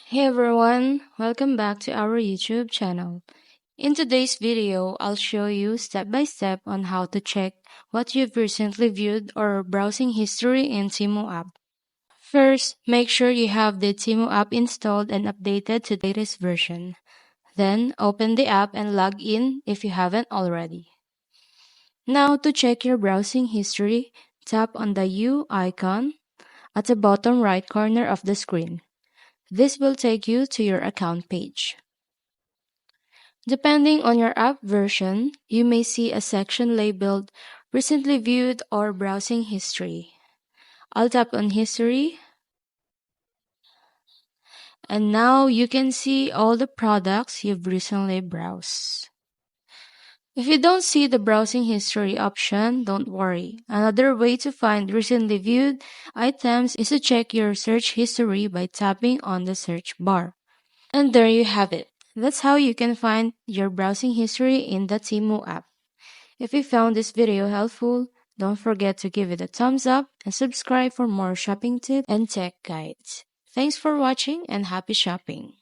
Hey everyone, welcome back to our YouTube channel. In today's video, I'll show you step by step on how to check what you've recently viewed or browsing history in Temu app. First, make sure you have the Temu app installed and updated to the latest version. Then, open the app and log in if you haven't already. Now, to check your browsing history, tap on the U icon at the bottom right corner of the screen. This will take you to your account page. Depending on your app version, you may see a section labeled Recently Viewed or Browsing History. I'll tap on History, and now you can see all the products you've recently browsed. If you don't see the browsing history option, don't worry. Another way to find recently viewed items is to check your search history by tapping on the search bar. And there you have it. That's how you can find your browsing history in the Temu app. If you found this video helpful, don't forget to give it a thumbs up and subscribe for more shopping tips and tech guides. Thanks for watching and happy shopping!